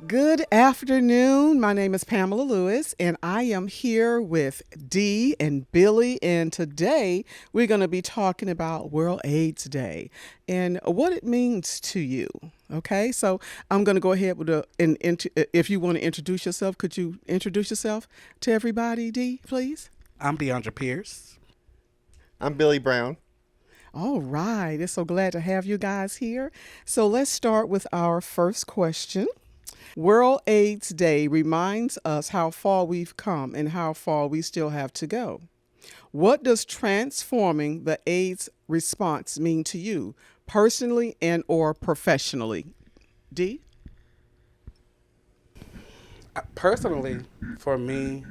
Good afternoon. My name is Pamela Lewis, and I am here with Dee and Billy. And today we're going to be talking about World AIDS Day and what it means to you. Okay, so I'm going to go ahead with if you want to introduce yourself, could you introduce yourself to everybody, Dee, please? I'm DeAndre Pierce. I'm Billy Brown. All right, it's so glad to have you guys here. So let's start with our first question. World AIDS Day reminds us how far we've come and how far we still have to go. What does transforming the AIDS response mean to you, personally and or professionally? D? Personally, for me,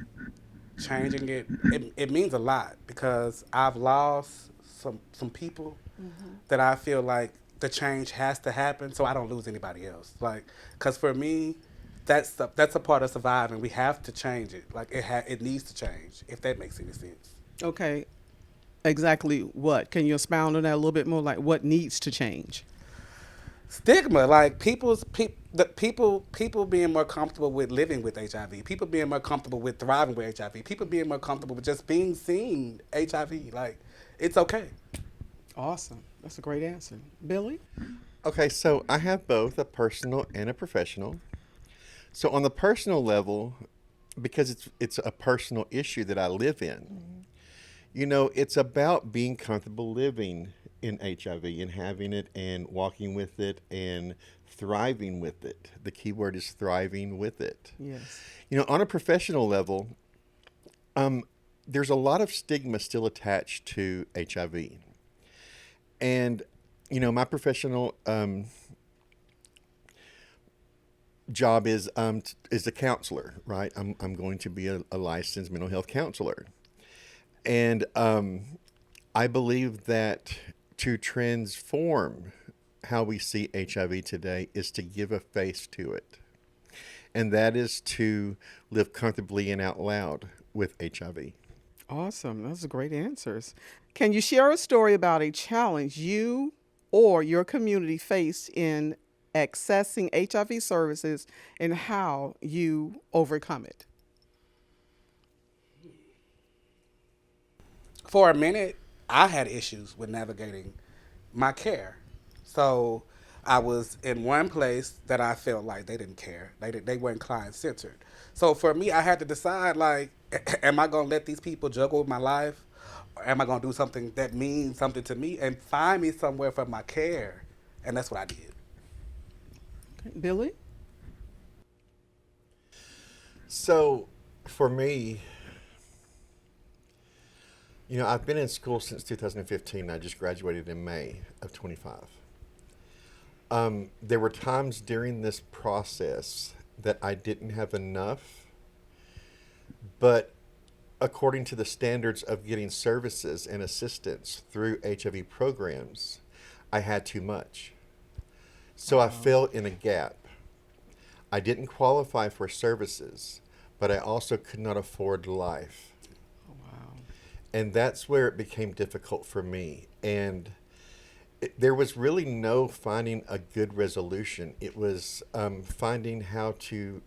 changing it means a lot because I've lost some people that I feel like the change has to happen so I don't lose anybody else. Like, because for me, that's a part of surviving. We have to change it. Like it needs to change. If that makes any sense. Okay, exactly what? Can you expound on that a little bit more? Like what needs to change? Stigma, like people being more comfortable with living with HIV, people being more comfortable with thriving with HIV, people being more comfortable with just being seen HIV. Like it's okay. Awesome. That's a great answer. Billy? Okay, so I have both a personal and a professional. So on the personal level, because it's a personal issue that I live in, it's about being comfortable living in HIV and having it and walking with it and thriving with it. The key word is thriving with it. Yes. On a professional level, there's a lot of stigma still attached to HIV. And, my professional job is a counselor, right? I'm going to be a licensed mental health counselor. And I believe that to transform how we see HIV today is to give a face to it. And that is to live comfortably and out loud with HIV. Awesome. Those are great answers. Can you share a story about a challenge you or your community faced in accessing HIV services and how you overcome it? For a minute, I had issues with navigating my care. So I was in one place that I felt like they didn't care. They weren't client centered. So for me, I had to decide like, am I gonna let these people juggle with my life, or am I gonna do something that means something to me and find me somewhere for my care? And that's what I did. Okay. Billy? So for me, I've been in school since 2015. I just graduated in May of 25. There were times during this process that I didn't have enough, but according to the standards of getting services and assistance through HIV programs, I had too much. So I fell in a gap. I didn't qualify for services, but I also could not afford life. Oh, wow. And that's where it became difficult for me. And there was really no finding a good resolution. It was finding how to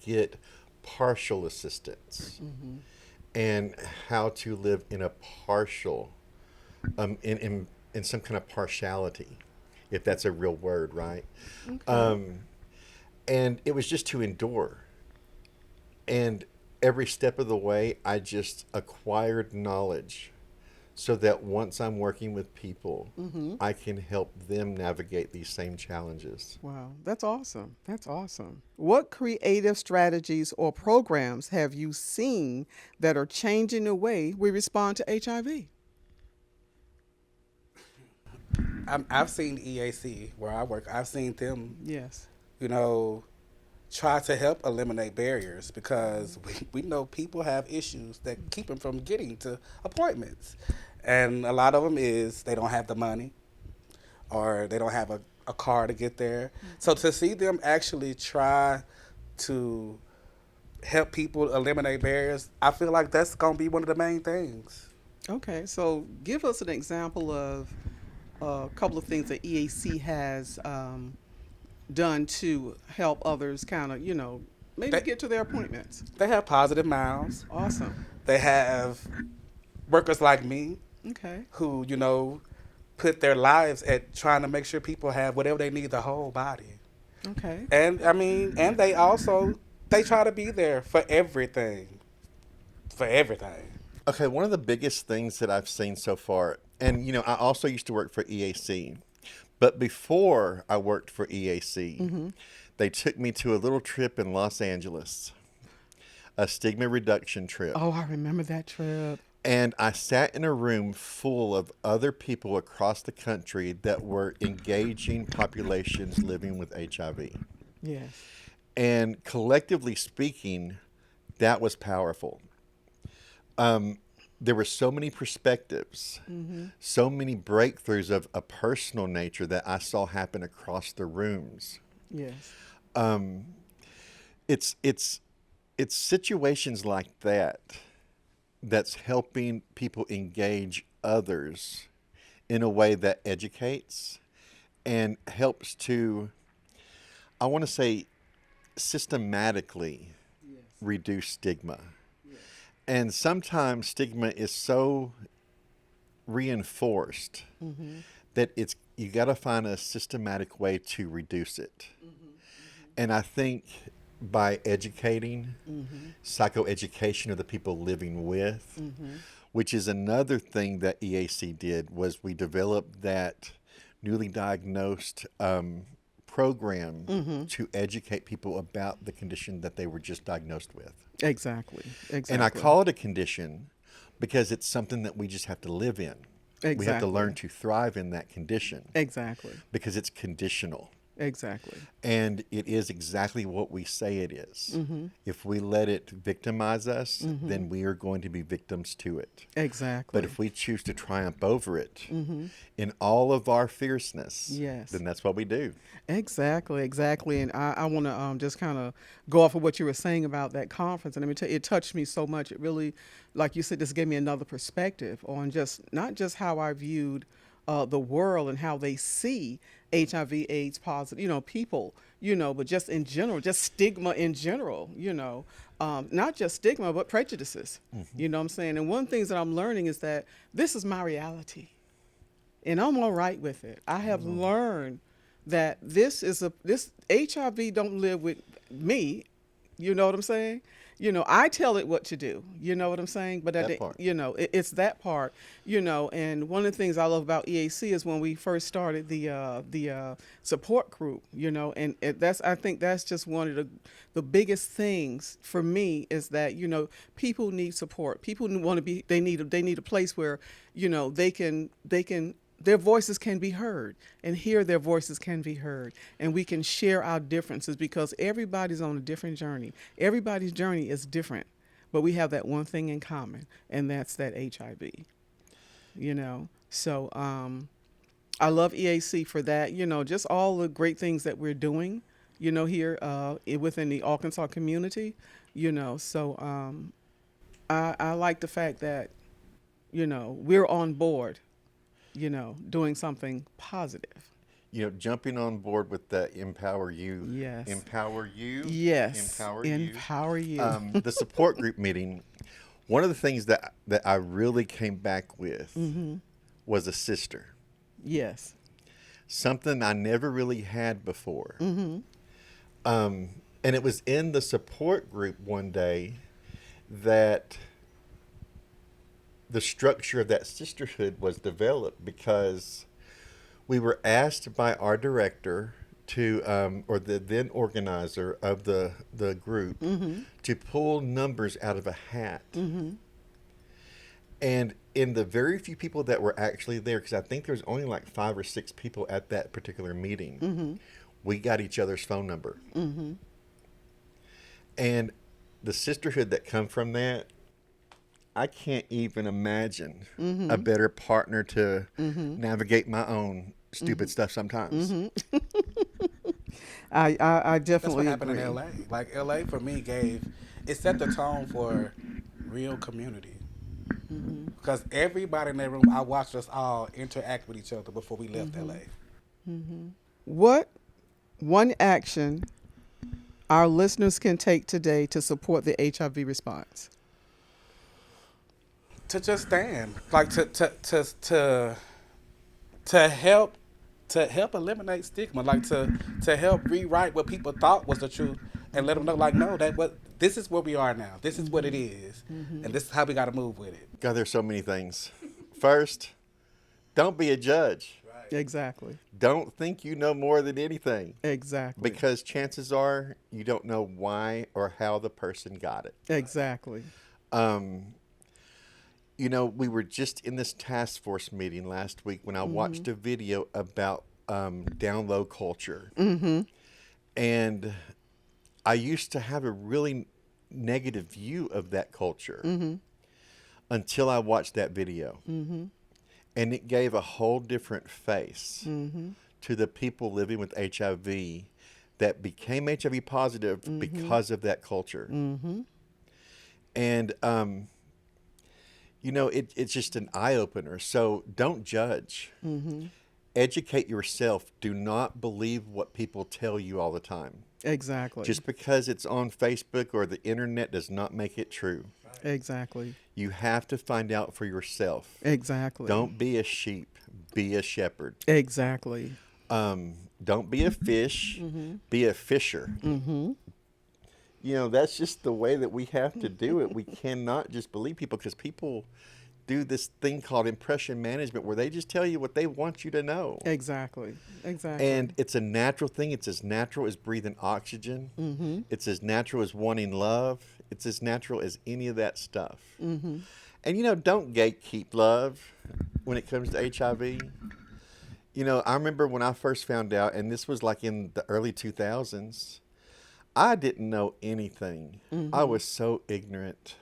get partial assistance and how to live in a partial, in some kind of partiality, if that's a real word, right? Okay. And it was just to endure. And every step of the way, I just acquired knowledge so that once I'm working with people, I can help them navigate these same challenges. Wow. That's awesome. That's awesome. What creative strategies or programs have you seen that are changing the way we respond to HIV? I've seen EAC where I work. I've seen them, Yes. you know, try to help eliminate barriers because we know people have issues that keep them from getting to appointments. And a lot of them is they don't have the money or they don't have a car to get there. So to see them actually try to help people eliminate barriers, I feel like that's going to be one of the main things. Okay. So give us an example of a couple of things that EAC has done to help others kind of, maybe They, get to their appointments? they have positive miles. Awesome. They have workers like me Okay. who, put their lives at trying to make sure people have whatever they need, the whole body. Okay. And I mean, and they try to be there for everything. For everything. Okay, one of the biggest things that I've seen so far, and I also used to work for EAC, but before I worked for EAC, they took me to a little trip in Los Angeles, a stigma reduction trip. Oh, I remember that trip. And I sat in a room full of other people across the country that were engaging populations living with HIV. Yes. And collectively speaking, that was powerful. There were so many perspectives, so many breakthroughs of a personal nature that I saw happen across the rooms. Yes. It's situations like that that's helping people engage others in a way that educates and helps to, I want to say, systematically reduce stigma. And sometimes stigma is so reinforced that you got to find a systematic way to reduce it. And I think by educating, psychoeducation of the people living with, which is another thing that EAC did, was we developed that newly diagnosed program to educate people about the condition that they were just diagnosed with. Exactly. Exactly. And I call it a condition because it's something that we just have to live in. We have to Exactly. learn to thrive in that condition Exactly. because it's conditional. Exactly. And it is exactly what we say it is. If we let it victimize us, then we are going to be victims to it. Exactly. But if we choose to triumph over it in all of our fierceness, Yes. then that's what we do. Exactly, exactly. And I want to just kind of go off of what you were saying about that conference. And let me tell you, it touched me so much. It really, like you said, this gave me another perspective on just not just how I viewed the world and how they see HIV, AIDS positive, people, but just in general, just stigma in general, not just stigma, but prejudices, you know what I'm saying? And one of the things that I'm learning is that this is my reality and I'm all right with it. I have learned that this HIV don't live with me. You know what I'm saying? I tell it what to do. You know what I'm saying? But That part. it's that part. And one of the things I love about EAC is when we first started the support group. And I think that's just one of the biggest things for me is that people need support. People want to be. They need a place where they can their voices can be heard, and here their voices can be heard, and we can share our differences because everybody's on a different journey. Everybody's journey is different, but we have that one thing in common, and that's that HIV. So I love EAC for that. Just all the great things that we're doing. Here within the Arkansas community. So I like the fact that we're on board. Doing something positive. Jumping on board with the empower you. Yes. Empower you. Yes. Empower you. The support group meeting, one of the things that I really came back with was a sister. Yes. Something I never really had before. And it was in the support group one day that the structure of that sisterhood was developed because we were asked by our director to, or the then organizer of the group, to pull numbers out of a hat. And in the very few people that were actually there, because I think there was only like 5 or 6 people at that particular meeting, we got each other's phone number. And the sisterhood that come from that, I can't even imagine a better partner to navigate my own stupid stuff sometimes. I That's what definitely happened agree. in LA. Like LA for me it set the tone for real community. Because everybody in that room, I watched us all interact with each other before we left LA. What One action our listeners can take today to support the HIV response. To just stand, like to help eliminate stigma, like to help rewrite what people thought was the truth, and let them know, like, no, that what this is where we are now. This is what it is, and this is how we got to move with it. God, there's so many things. First, don't be a judge. Exactly. Don't think you know more than anything, Exactly. because chances are you don't know why or how the person got it. Exactly. We were just in this task force meeting last week when I watched a video about down low culture. And I used to have a really negative view of that culture until I watched that video. And it gave a whole different face to the people living with HIV that became HIV positive because of that culture. And, it's just an eye-opener. So don't judge. Educate yourself. Do not believe what people tell you all the time. Exactly. Just because it's on Facebook or the internet does not make it true. Exactly. You have to find out for yourself. Exactly. Don't be a sheep. Be a shepherd. Exactly. Don't be a fish. Be a fisher. That's just the way that we have to do it. We cannot just believe people, because people do this thing called impression management where they just tell you what they want you to know. Exactly. Exactly. And it's a natural thing. It's as natural as breathing oxygen. It's as natural as wanting love. It's as natural as any of that stuff. And, don't gatekeep love when it comes to HIV. I remember when I first found out, and this was like in the early 2000s, I didn't know anything. I was so ignorant.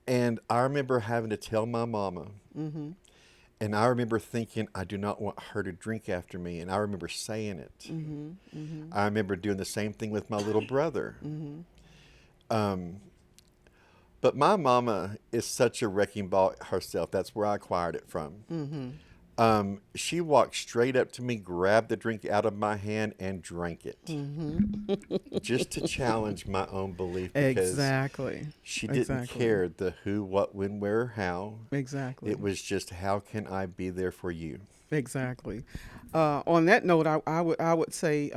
And I remember having to tell my mama. And I remember thinking, I do not want her to drink after me. And I remember saying it. I remember doing the same thing with my little brother. But my mama is such a wrecking ball herself. That's where I acquired it from. She walked straight up to me, grabbed the drink out of my hand, and drank it. Just to challenge my own belief. Because exactly. she didn't care the who, what, when, where, or how. Exactly. It was just, how can I be there for you? Exactly. On that note, I would say,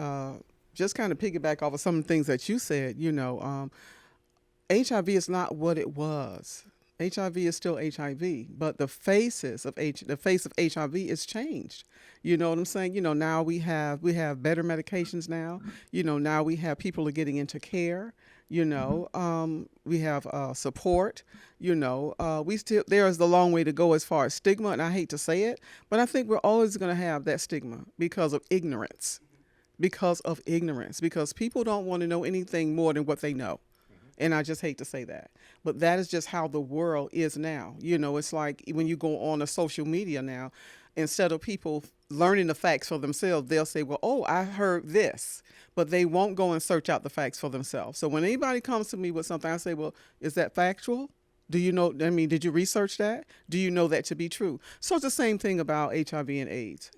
just kind of piggyback off of some of the things that you said. HIV is not what it was. HIV is still HIV, but the face of HIV is changed. You know what I'm saying? Now we have better medications now. Now we have people are getting into care. We have support. We still, there is the long way to go as far as stigma, and I hate to say it, but I think we're always going to have that stigma because of ignorance. Because people don't want to know anything more than what they know. And I just hate to say that. But that is just how the world is now. It's like when you go on a social media now, instead of people learning the facts for themselves, they'll say, well, oh, I heard this. But they won't go and search out the facts for themselves. So when anybody comes to me with something, I say, well, is that factual? Do you know, did you research that? Do you know that to be true? So it's the same thing about HIV and AIDS.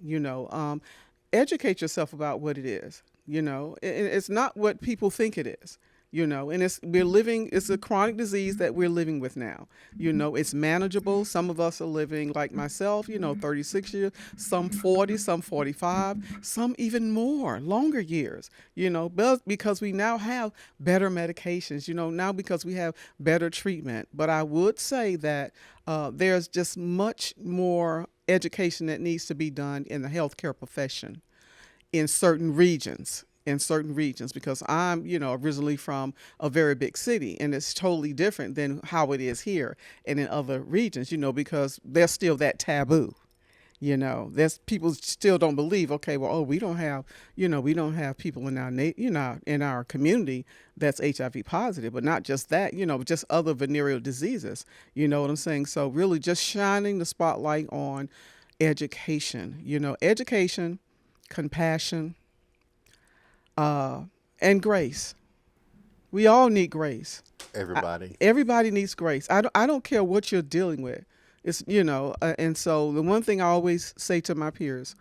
Educate yourself about what it is. It's not what people think it is. And it's a chronic disease that we're living with now. It's manageable. Some of us are living like myself, 36 years, some 40, some 45, some even more, longer years, but because we now have better medications, now because we have better treatment. But I would say that there's just much more education that needs to be done in the healthcare profession in certain regions. Because I'm, originally from a very big city, and it's totally different than how it is here and in other regions, because there's still that taboo. There's people still don't believe, okay, well, oh, we don't have people in our in our community that's HIV positive, but not just that, just other venereal diseases. You know what I'm saying? So really just shining the spotlight on education, education, compassion, and grace. We all need grace. Everybody needs grace. I don't care what you're dealing with. It's, and so the one thing I always say to my peers,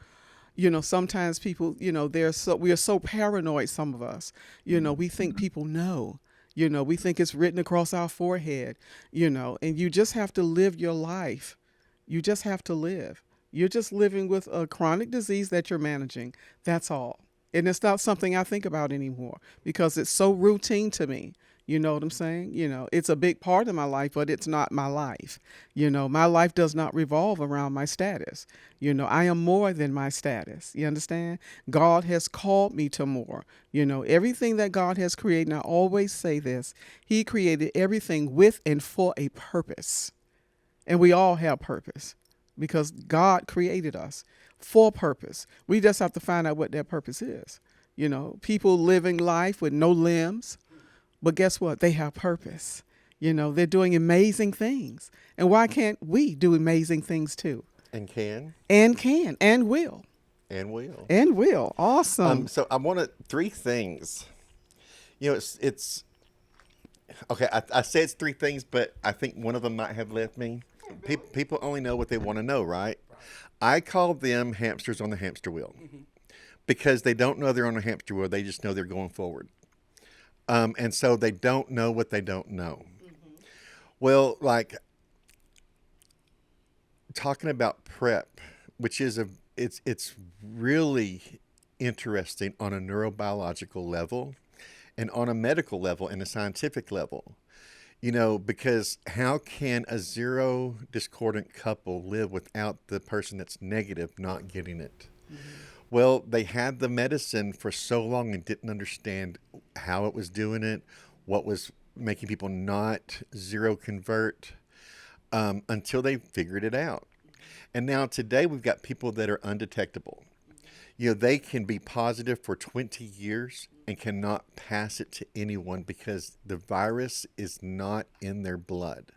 Sometimes people, we are so paranoid, some of us, we think people know. We think it's written across our forehead, and you just have to live your life. You just have to live. You're just living with a chronic disease that you're managing. That's all. And it's not something I think about anymore because it's so routine to me. You know what I'm saying? It's a big part of my life, but it's not my life. My life does not revolve around my status. I am more than my status. You understand? God has called me to more. Everything that God has created, and I always say this, He created everything with and for a purpose. And we all have purpose because God created us for purpose. We just have to find out what that purpose is. People living life with no limbs, but guess what? They have purpose. They're doing amazing things. And why can't we do amazing things too? And can. And will. And will. And will. Awesome. So I wanted three things. It's okay. I say it's three things, but I think one of them might have left me. People only know what they want to know, right? I call them hamsters on the hamster wheel because they don't know they're on a hamster wheel. They just know they're going forward. And so they don't know what they don't know. Well, like talking about PrEP, which is it's really interesting on a neurobiological level and on a medical level and a scientific level. Because how can a zero discordant couple live without the person that's negative not getting it? Well, they had the medicine for so long and didn't understand how it was doing it, what was making people not zero convert, until they figured it out. And now today we've got people that are undetectable. They can be positive for 20 years and cannot pass it to anyone because the virus is not in their blood.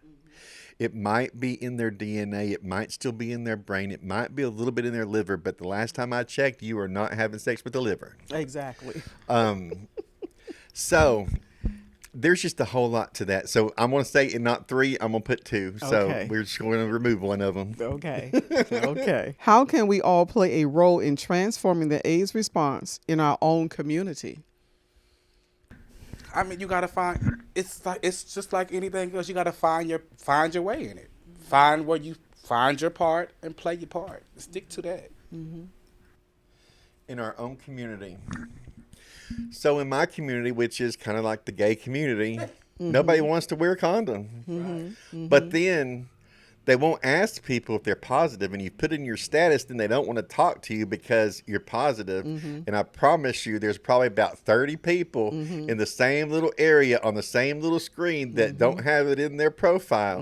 It might be in their DNA. It might still be in their brain. It might be a little bit in their liver. But the last time I checked, you are not having sex with the liver. Exactly. So there's just a whole lot to that. So I'm going to say not three. I'm going to put two. So Okay. we're just going to remove one of them. Okay. Okay. How can we all play a role in transforming the AIDS response in our own community? I mean, you gotta find. It's just like anything else. You gotta find your way in it. Find where you find your part and play your part. Stick to that. In our own community. So in my community, which is kind of like the gay community, nobody wants to wear a condom. But then they won't ask people if they're positive, and you put in your status, then they don't want to talk to you because you're positive. And I promise you, there's probably about 30 people in the same little area on the same little screen that don't have it in their profile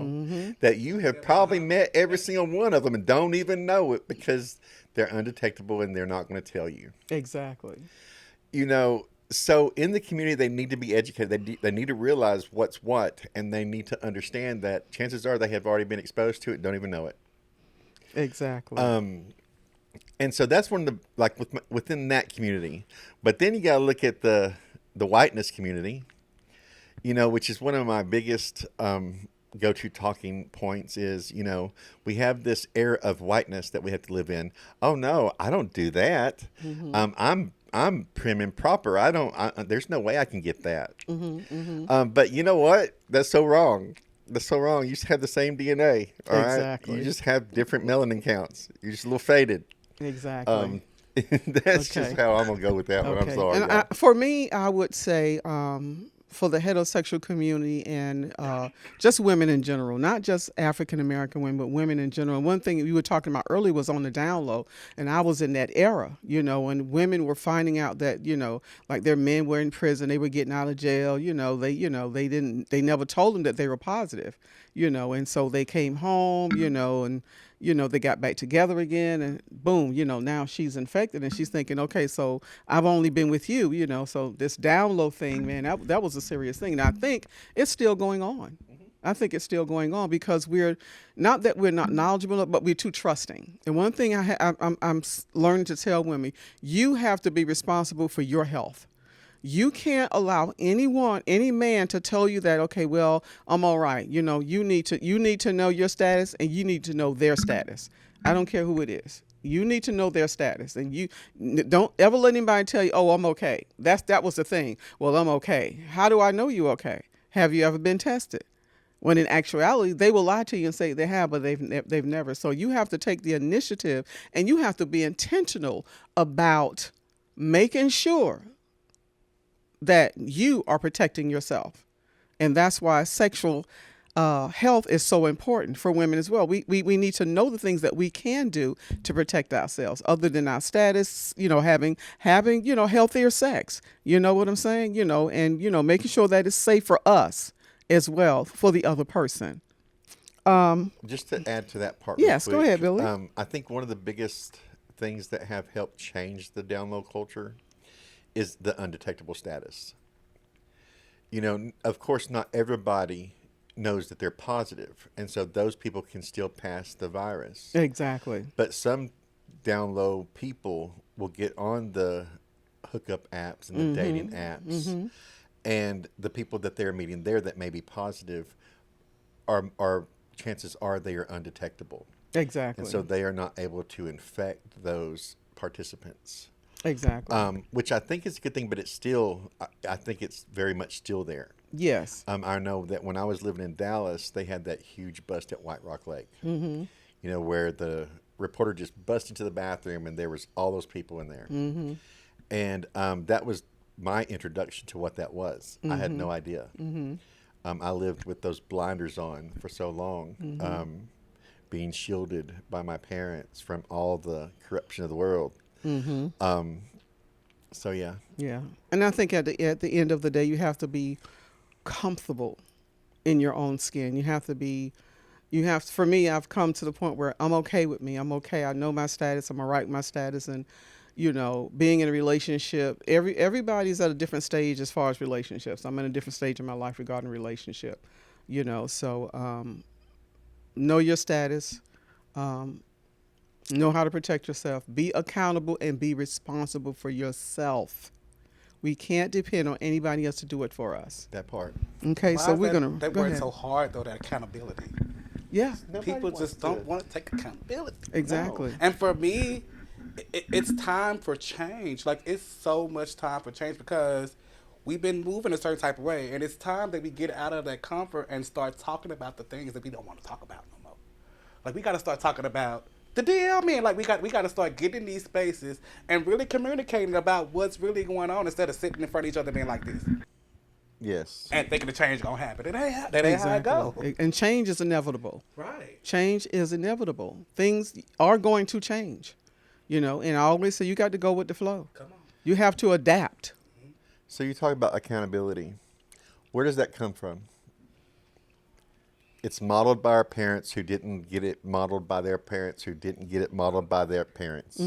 that you have probably met every single one of them and don't even know it because they're undetectable and they're not going to tell you. Exactly. So in the community, they need to be educated. They need to realize what's what, and they need to understand that chances are they have already been exposed to it and don't even know it. Exactly. And so that's one of the, within that community. But then you got to look at the whiteness community, which is one of my biggest go-to talking points is, we have this era of whiteness that we have to live in. Oh, no, I don't do that. I'm prim and proper. There's no way I can get that. But you know what? That's so wrong. That's so wrong. You just have the same DNA. All right? Exactly. You just have different melanin counts. You're just a little faded. Exactly. That's Okay. just how I'm gonna go with that one. I'm sorry. And for me, I would say for the heterosexual community and just women in general, not just African American women, but women in general. One thing we were talking about earlier was on the down low, and I was in that era, when women were finding out that, like their men were in prison, they were getting out of jail, they never told them that they were positive, and so they came home, and they got back together again and boom, now she's infected and she's thinking, okay, so I've only been with you, so this down low thing, man, that was a serious thing. And I think it's still going on. I think it's still going on because we're not knowledgeable, but we're too trusting. And one thing I'm learning to tell women, you have to be responsible for your health. You can't allow anyone, any man to tell you that, okay, well, I'm all right. You need to know your status and you need to know their status. I don't care who it is. You need to know their status, and don't ever let anybody tell you, "Oh, I'm okay." That was the thing. Well, I'm okay. How do I know you okay? Have you ever been tested? When in actuality, they will lie to you and say they have, but they've never. So you have to take the initiative, and you have to be intentional about making sure that you are protecting yourself. And that's why sexual health is so important for women as well. We need to know the things that we can do to protect ourselves other than our status, having, healthier sex. You know what I'm saying? And, making sure that it's safe for us as well for the other person. Just to add to that part, Yes, real go quick, ahead, Billy. I think one of the biggest things that have helped change the down low culture is the undetectable status. Of course, not everybody knows that they're positive, and so those people can still pass the virus. Exactly. But some down low people will get on the hookup apps and the dating apps, and the people that they're meeting there that may be positive are chances are they are undetectable, Exactly. and so they are not able to infect those participants. Exactly. Which I think is a good thing, but it's still, I think it's very much still there. Yes. I know that when I was living in Dallas, they had that huge bust at White Rock Lake, where the reporter just busted into the bathroom and there was all those people in there. And that was my introduction to what that was. I had no idea. I lived with those blinders on for so long, being shielded by my parents from all the corruption of the world. So yeah. Yeah. And I think at the end of the day, you have to be comfortable in your own skin. For me, I've come to the point where I'm okay with me. I'm okay. I know my status. I'm all right with my status. And, being in a relationship, everybody's at a different stage as far as relationships. I'm in a different stage in my life regarding relationship, so know your status. Know how to protect yourself. Be accountable and be responsible for yourself. We can't depend on anybody else to do it for us. That part. Okay, Why so is we're that, going to that go word ahead. so hard though? That accountability. Yeah, People just don't want to take accountability. exactly. No. And for me, it's time for change. Like, it's so much time for change because we've been moving a certain type of way, and it's time that we get out of that comfort and start talking about the things that we don't want to talk about no more. Like, we got to start talking about the deal, man. Like, we got to start getting in these spaces and really communicating about what's really going on instead of sitting in front of each other being like this Yes. and thinking the change gonna happen. That ain't how it go. And change is inevitable. Right. Change is inevitable. Things are going to change, and I always say you got to go with the flow. Come on. You have to adapt. So you talk about accountability. Where does that come from? It's modeled by our parents who didn't get it modeled by their parents who didn't get it modeled by their parents.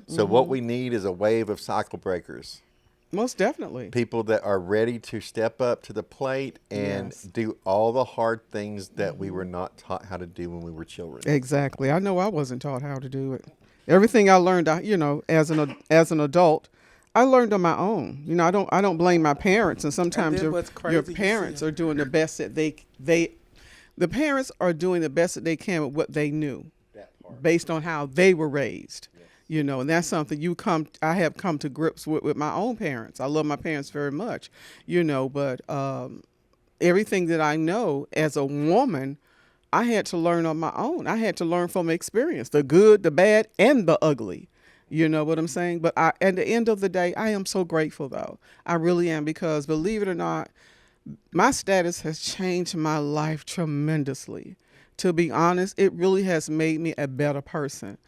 So what we need is a wave of cycle breakers. Most definitely. People that are ready to step up to the plate and Yes. do all the hard things that we were not taught how to do when we were children. Exactly. I know I wasn't taught how to do it. Everything I learned, as an adult, I learned on my own. I don't blame my parents. And sometimes then what's your crazy, parents you see, are doing the best that the parents are doing the best that they can with what they knew, That part. based on how they were raised. And that's something I have come to grips with my own parents. I love my parents very much, but everything that I know as a woman, I had to learn on my own. I had to learn from experience, the good, the bad, and the ugly. You know what I'm saying? But at the end of the day, I am so grateful, though. I really am, because believe it or not, my status has changed my life tremendously. To be honest, it really has made me a better person.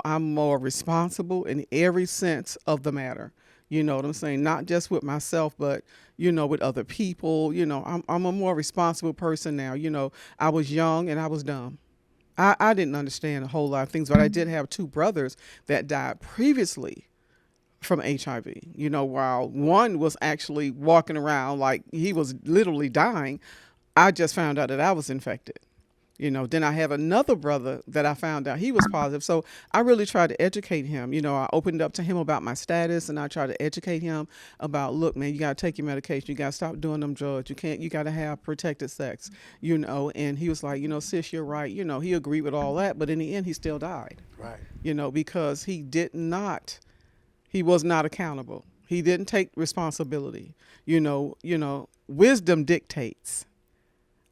I'm more responsible in every sense of the matter. You know what I'm saying? Not just with myself, but, with other people. I'm a more responsible person now. I was young and I was dumb. I didn't understand a whole lot of things, but I did have two brothers that died previously from HIV. While one was actually walking around like he was literally dying, I just found out that I was infected. Then I have another brother that I found out he was positive. So I really tried to educate him. I opened up to him about my status, and I tried to educate him about, look, man, you got to take your medication. You got to stop doing them drugs. You got to have protected sex, and he was like, sis, you're right. He agreed with all that, but in the end, he still died, Right. because he was not accountable. He didn't take responsibility. Wisdom dictates.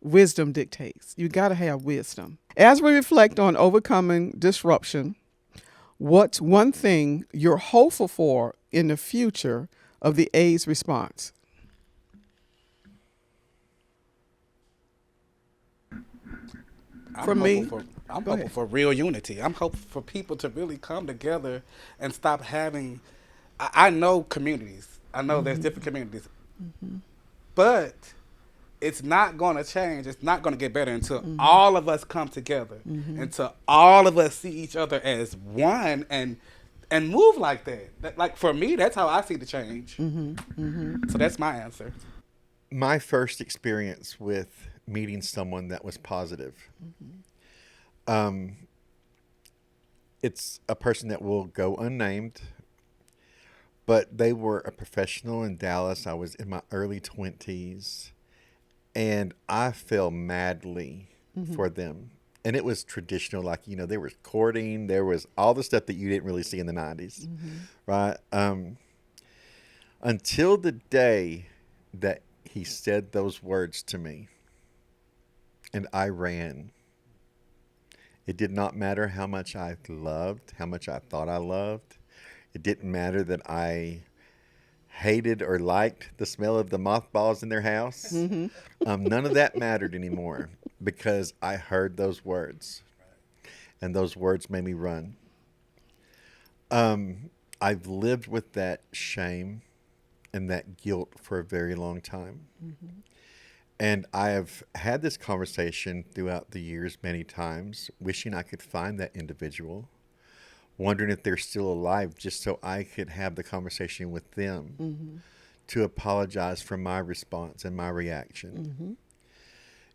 Wisdom dictates. You got to have wisdom. As we reflect on overcoming disruption, what's one thing you're hopeful for in the future of the AIDS response? For me, I'm go hopeful ahead. for real unity. I'm hopeful for people to really come together and stop having. I know communities. I know there's different communities, but it's not going to change. It's not going to get better until all of us come together, until all of us see each other as one and move like that. Like for me, that's how I see the change. So that's my answer. My first experience with meeting someone that was positive, it's a person that will go unnamed, but they were a professional in Dallas. I was in my early 20s, and I fell madly for them. And it was traditional, like, there was courting, there was all the stuff that you didn't really see in the 90s, right? Until the day that he said those words to me, and I ran. It did not matter how much I loved, how much I thought I loved. It didn't matter that I hated or liked the smell of the mothballs in their house. None of that mattered anymore because I heard those words, and those words made me run. I've lived with that shame and that guilt for a very long time. And I have had this conversation throughout the years many times, wishing I could find that individual, wondering if they're still alive just so I could have the conversation with them to apologize for my response and my reaction.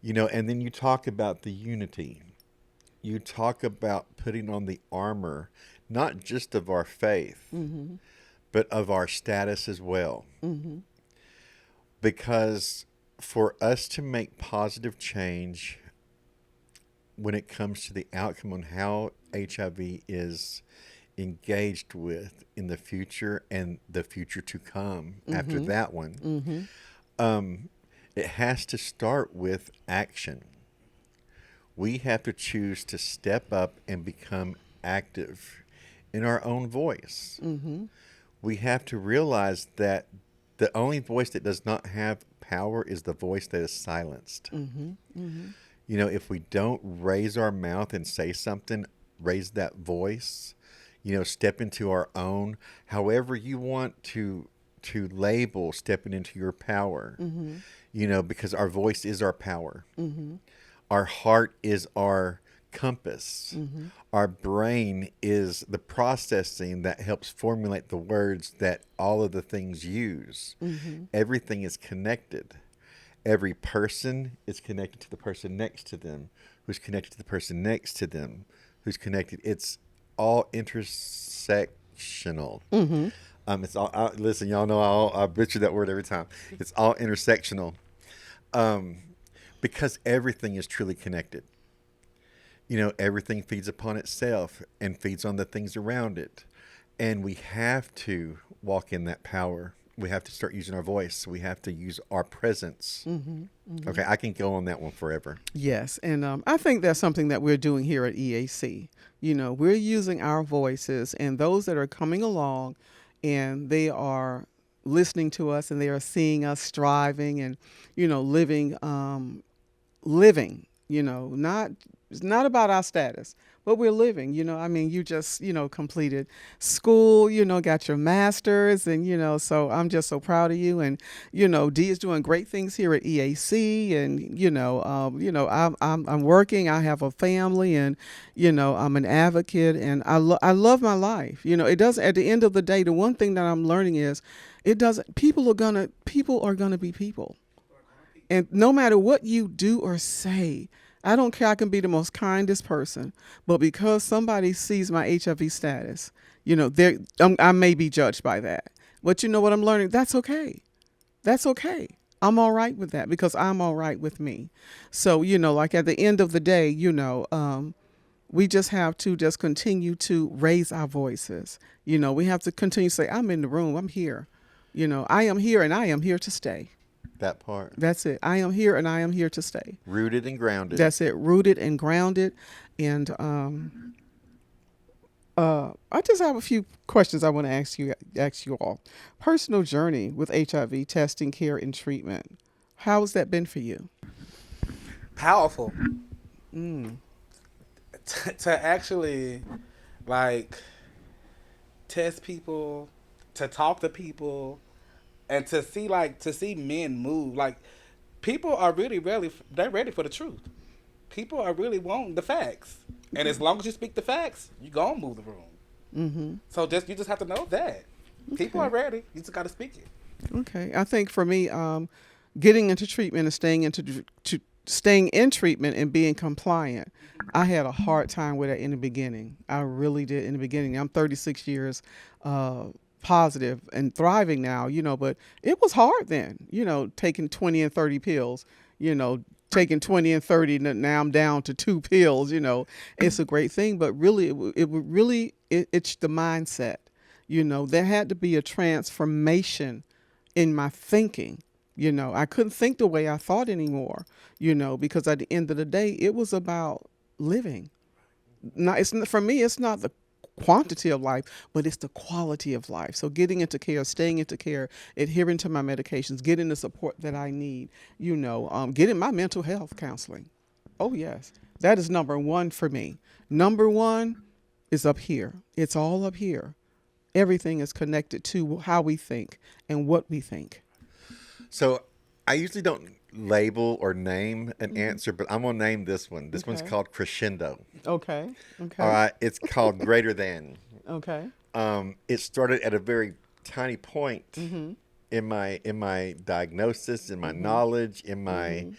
And then you talk about the unity. You talk about putting on the armor, not just of our faith, but of our status as well. Because for us to make positive change when it comes to the outcome on how HIV is engaged with in the future and the future to come after that one, it has to start with action. We have to choose to step up and become active in our own voice. We have to realize that the only voice that does not have power is the voice that is silenced. If we don't raise our mouth and say something, raise that voice, step into our own, however you want to label stepping into your power, because our voice is our power. Our heart is our compass. Our brain is the processing that helps formulate the words that all of the things use. Everything is connected. Every person is connected to the person next to them, who's connected to the person next to them, who's connected. It's all intersectional. It's all. Listen, y'all know I butcher that word every time. It's all intersectional, because everything is truly connected. Everything feeds upon itself and feeds on the things around it. And we have to walk in that power. We have to start using our voice. We have to use our presence. Okay, I can go on that one forever. Yes, and I think that's something that we're doing here at EAC. We're using our voices, and those that are coming along and they are listening to us and they are seeing us striving and, living, not, it's not about our status, but we're living, you just, completed school, got your master's and, so I'm just so proud of you. And, Dee is doing great things here at EAC and, I'm working, I have a family and, I'm an advocate and I love my life. It doesn't, at the end of the day, the one thing that I'm learning is people are gonna be people. And no matter what you do or say, I don't care. I can be the most kindest person, but because somebody sees my HIV status, I may be judged by that. But you know what I'm learning? That's okay. That's okay. I'm all right with that because I'm all right with me. So, like at the end of the day, we just have to just continue to raise our voices. We have to continue to say, I'm in the room. I'm here. I am here and I am here to stay. That part. That's it. I am here and I am here to stay. Rooted and grounded. That's it. Rooted and grounded. And I just have a few questions I want to ask you all. Personal journey with HIV, testing, care, and treatment. How has that been for you? Powerful. To actually, like, test people, to talk to people, and to see men move. Like, people are they're ready for the truth. People are really wanting the facts. And as long as you speak the facts, you gonna move the room. Mm-hmm. So you just have to know that. People Okay. are ready. You just gotta speak it. Okay. I think for me, getting into treatment and staying in treatment and being compliant, I had a hard time with it in the beginning. I really did in the beginning. I'm 36 years positive and thriving now, but it was hard then, taking 20 and 30 pills, taking 20 and 30, now I'm down to 2 pills, it's a great thing, but really it's the mindset, there had to be a transformation in my thinking. I couldn't think the way I thought anymore, because at the end of the day, it was about living. Now, for me, it's not the quantity of life, but it's the quality of life. So getting into care, staying into care, adhering to my medications, getting the support that I need, getting my mental health counseling. Oh, yes. That is number one for me. Number one is up here. It's all up here. Everything is connected to how we think and what we think. So I usually don't label or name an answer, but I'm going to name this one. This one's Okay. called crescendo. Okay. Okay. All right. It's called greater than. Okay. It started at a very tiny point in my diagnosis, in my knowledge, in my,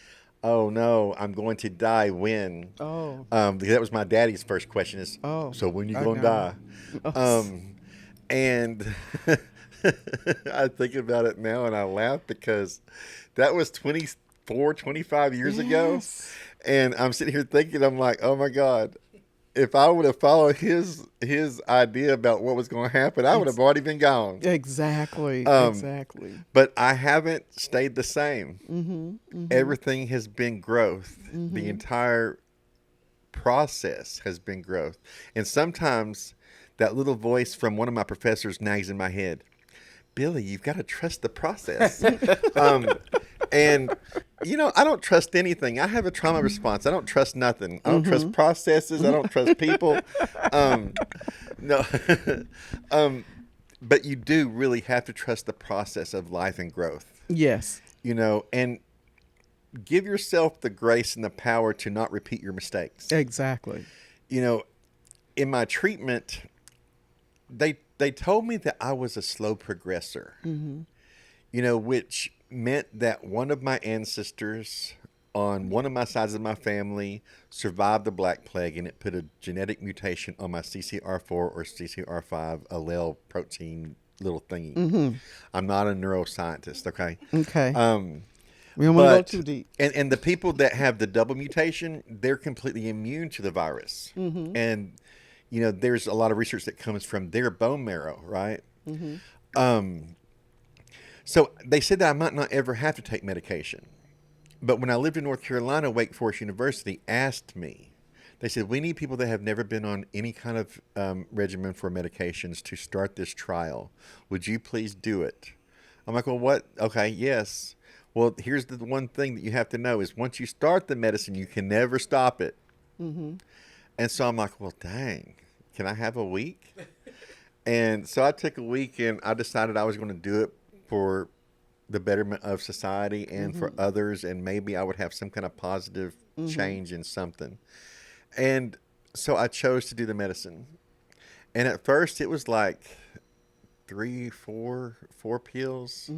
oh no, I'm going to die when. Oh. Because that was my daddy's first question is, Oh, so when you I going to know. die? And I think about it now and I laugh because that was 25 years ago. Yes. And I'm sitting here thinking, I'm like, oh my God, if I would have followed his idea about what was going to happen, I would have already been gone. Exactly. Um, Exactly. But I haven't stayed the same. Everything has been growth. The entire process has been growth. And sometimes that little voice from one of my professors nags in my head, Billy, you've got to trust the process. And, I don't trust anything. I have a trauma response. I don't trust nothing. I don't trust processes. I don't trust people. No. But you do really have to trust the process of life and growth, Yes. and give yourself the grace and the power to not repeat your mistakes. Exactly. In my treatment, they told me that I was a slow progressor, which meant that one of my ancestors on one of my sides of my family survived the Black Plague, and it put a genetic mutation on my CCR4 or CCR5 allele protein little thingy. I'm not a neuroscientist, okay? Okay. We don't want to go too deep. And the people that have the double mutation, they're completely immune to the virus. And, there's a lot of research that comes from their bone marrow, right? So they said that I might not ever have to take medication. But when I lived in North Carolina, Wake Forest University asked me, they said, we need people that have never been on any kind of regimen for medications to start this trial. Would you please do it? I'm like, well, what? Okay, yes. Well, here's the one thing that you have to know is once you start the medicine, you can never stop it. And so I'm like, well, dang, can I have a week? And so I took a week and I decided I was going to do it for the betterment of society and for others. And maybe I would have some kind of positive change in something. And so I chose to do the medicine. And at first it was like 4 pills.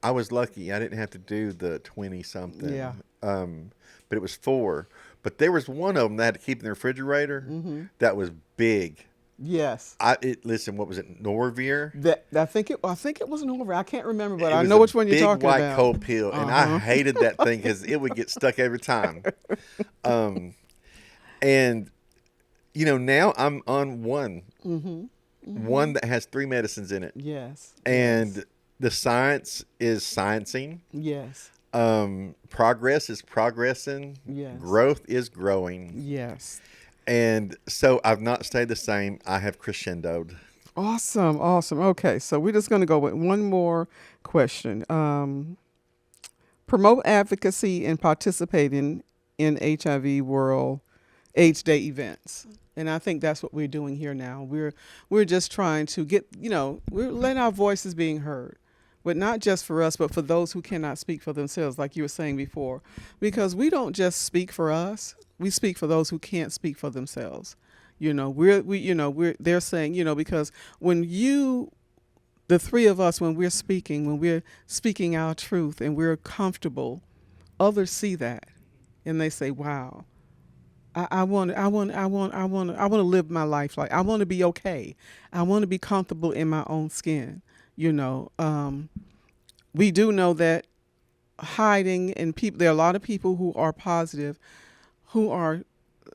I was lucky. I didn't have to do the 20 something. Yeah. but it was 4. But there was one of them that had to keep in the refrigerator that was big. Yes. Listen, what was it, Norvir? That I think it was an over. I can't remember, but It I was know a which one you're big talking white about. cold pill, and I hated that thing because it would get stuck every time. And now I'm on one that has 3 medicines in it, Yes. and the science is sciencing. Yes. Progress is progressing. Yes. Growth is growing. Yes. And so I've not stayed the same. I have crescendoed. Awesome. Awesome. Okay, so we're just going to go with one more question. Promote advocacy and participating in HIV World AIDS Day events. And I think that's what we're doing here now. We're just trying to get, we're letting our voices being heard. But not just for us, but for those who cannot speak for themselves, like you were saying before. Because we don't just speak for us, we speak for those who can't speak for themselves. They're saying, because when the 3 of us, when we're speaking our truth and we're comfortable, others see that and they say, wow, I want to live my life like I want to be okay. I want to be comfortable in my own skin. We do know that hiding and there are a lot of people who are positive who are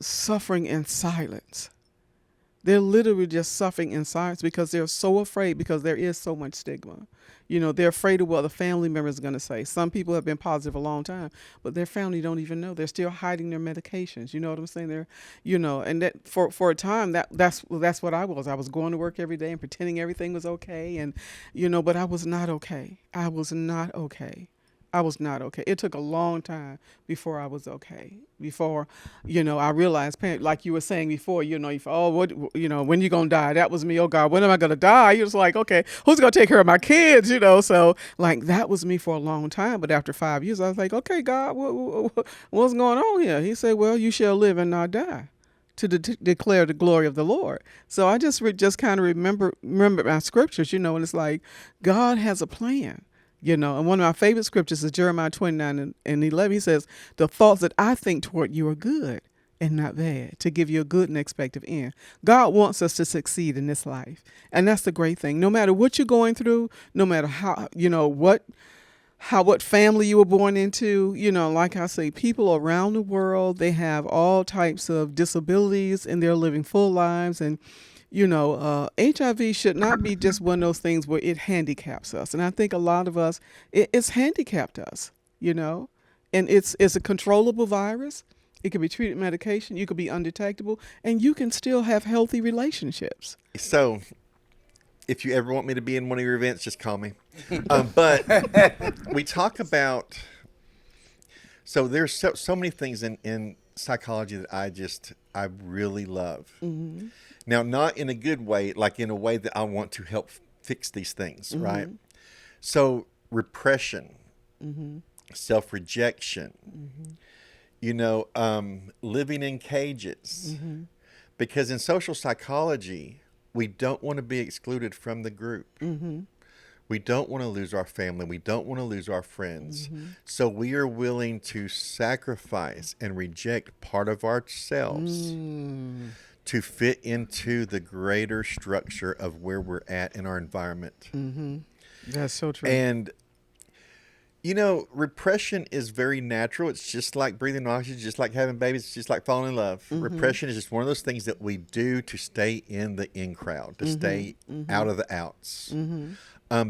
suffering in silence. They're literally just suffering in silence because they're so afraid, because there is so much stigma. They're afraid of what the family members are going to say. Some people have been positive a long time, but their family don't even know. They're still hiding their medications. You know what I'm saying? And that for a time that's what I was. I was going to work every day and pretending everything was okay, and but I was not okay. I was not okay. I was not okay. It took a long time before I was okay. Before, I realized, like you were saying before, when you gonna die? That was me. Oh God, when am I gonna die? You was like, okay, who's gonna take care of my kids? So like that was me for a long time. But after 5 years, I was like, okay, God, what's going on here? He said, well, you shall live and not die, to declare the glory of the Lord. So I just kind of remember my scriptures, and it's like God has a plan. And one of my favorite scriptures is Jeremiah 29 and 11. He says, the thoughts that I think toward you are good and not bad, to give you a good and expected end. God wants us to succeed in this life. And that's the great thing. No matter what you're going through, no matter how, what family you were born into, like I say, people around the world, they have all types of disabilities and they're living full lives. And HIV should not be just one of those things where it handicaps us. And I think a lot of us, it's handicapped us, and it's a controllable virus. It can be treated with medication. You could be undetectable, and you can still have healthy relationships. So if you ever want me to be in one of your events, just call me. But we talk about, so there's so many things in psychology that I really love. Mm-hmm. Now, not in a good way, like in a way that I want to help fix these things, mm-hmm. right? So repression, mm-hmm. self-rejection, mm-hmm. Living in cages. Mm-hmm. Because in social psychology, we don't want to be excluded from the group. Mm-hmm. We don't want to lose our family. We don't want to lose our friends. Mm-hmm. So we are willing to sacrifice and reject part of ourselves to fit into the greater structure of where we're at in our environment. Mm-hmm. That's so true. And, repression is very natural. It's just like breathing oxygen, just like having babies, it's just like falling in love. Mm-hmm. Repression is just one of those things that we do to stay in the in crowd, to mm-hmm. stay mm-hmm. out of the outs. Mm-hmm.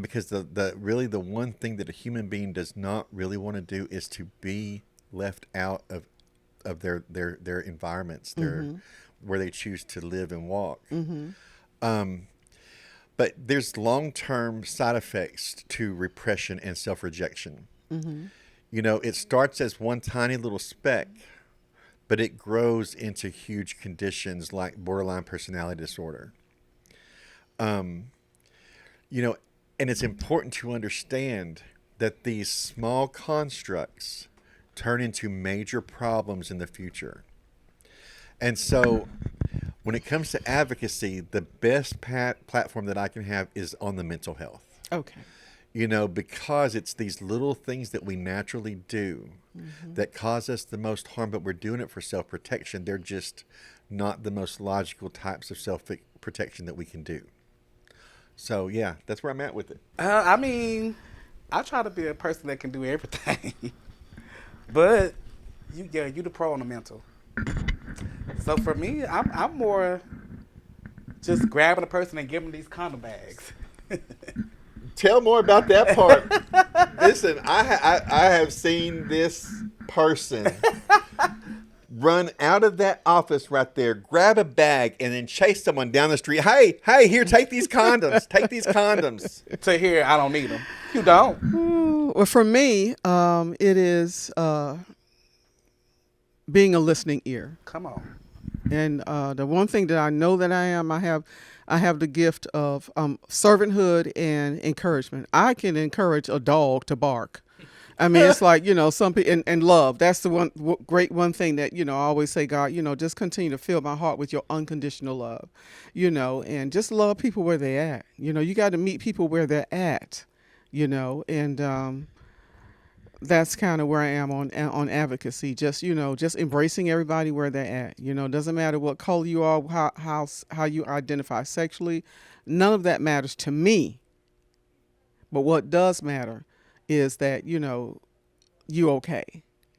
Because the one thing that a human being does not really want to do is to be left out of their environments, mm-hmm. where they choose to live and walk. Mm-hmm. But there's long-term side effects to repression and self-rejection. Mm-hmm. It starts as one tiny little speck, but it grows into huge conditions like borderline personality disorder. And it's important to understand that these small constructs turn into major problems in the future. And so when it comes to advocacy, the best platform that I can have is on the mental health. Okay. because it's these little things that we naturally do that cause us the most harm, but we're doing it for self-protection. They're just not the most logical types of self-protection that we can do. So, yeah, that's where I'm at with it. I mean, I try to be a person that can do everything, but you the pro on the mental. So for me, I'm more just grabbing a person and giving them these condom bags. Tell more about that part. Listen, I have seen this person run out of that office right there, grab a bag, and then chase someone down the street. Hey, here, take these condoms. Take these condoms. To here, I don't need them. You don't. Well, for me, it is being a listening ear. Come on. And the one thing that I know that I am, I have the gift of servanthood and encouragement. I can encourage a dog to bark. I mean, it's like, some people, and love. That's the one thing that, I always say, God, just continue to fill my heart with your unconditional love, and just love people where they're at. You got to meet people where they're at, and that's kind of where I am on advocacy. Just embracing everybody where they're at. Doesn't matter what color you are, how you identify sexually. None of that matters to me. But what does matter is that you okay,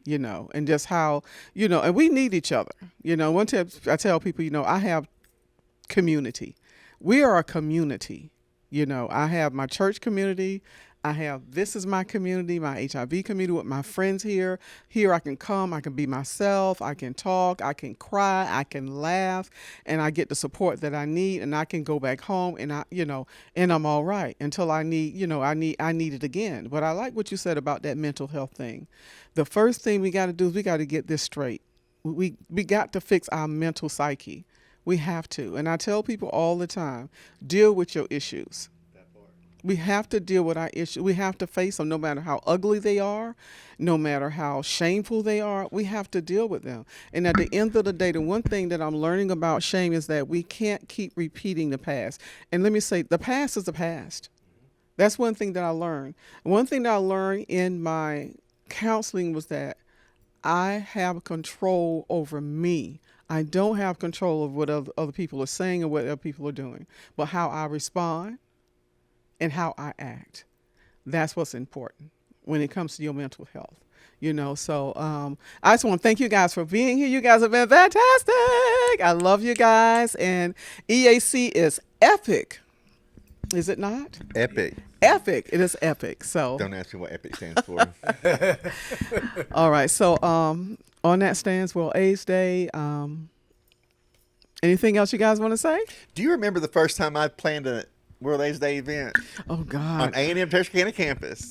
and just how and we need each other. One tip I tell people, I have community. We are a community. I have my church community. This is my community, my HIV community with my friends here. Here I can come, I can be myself, I can talk, I can cry, I can laugh, and I get the support that I need, and I can go back home and and I'm all right until I need it again. But I like what you said about that mental health thing. The first thing we got to do is we got to get this straight. We got to fix our mental psyche. We have to. And I tell people all the time, deal with your issues. We have to deal with our issues. We have to face them no matter how ugly they are, no matter how shameful they are. We have to deal with them. And at the end of the day, the one thing that I'm learning about shame is that we can't keep repeating the past. And let me say, the past is the past. That's one thing that I learned. One thing that I learned in my counseling was that I have control over me. I don't have control of what other people are saying or what other people are doing, but how I respond and how I act. That's what's important when it comes to your mental health. So I just want to thank you guys for being here. You guys have been fantastic. I love you guys. And EAC is epic. Is it not? Epic. Epic. It is epic. So don't ask me what epic stands for. All right. So on that stands World AIDS Day. Anything else you guys want to say? Do you remember the first time I planned a World AIDS Day event? Oh God! On A&M Texarkana campus.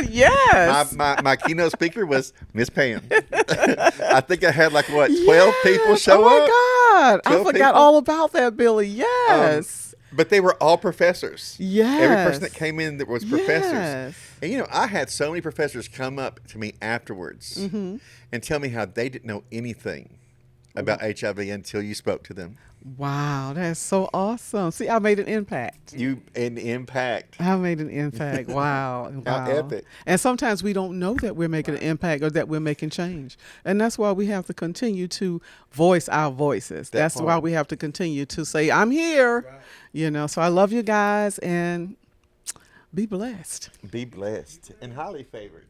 Yes. My keynote speaker was Miss Pam. I think I had 12 people show up. Oh my God! I forgot all about that, Billy. Yes. But they were all professors. Yes. Every person that came in was professors. Yes. And I had so many professors come up to me afterwards and tell me how they didn't know anything about HIV until you spoke to them. Wow, that's so awesome. See, I made an impact. An impact. I made an impact. Wow. How epic. And sometimes we don't know that we're making an impact or that we're making change. And that's why we have to continue to voice our voices. That's why we have to continue to say, I'm here. Right. So I love you guys and be blessed. Be blessed and highly favored.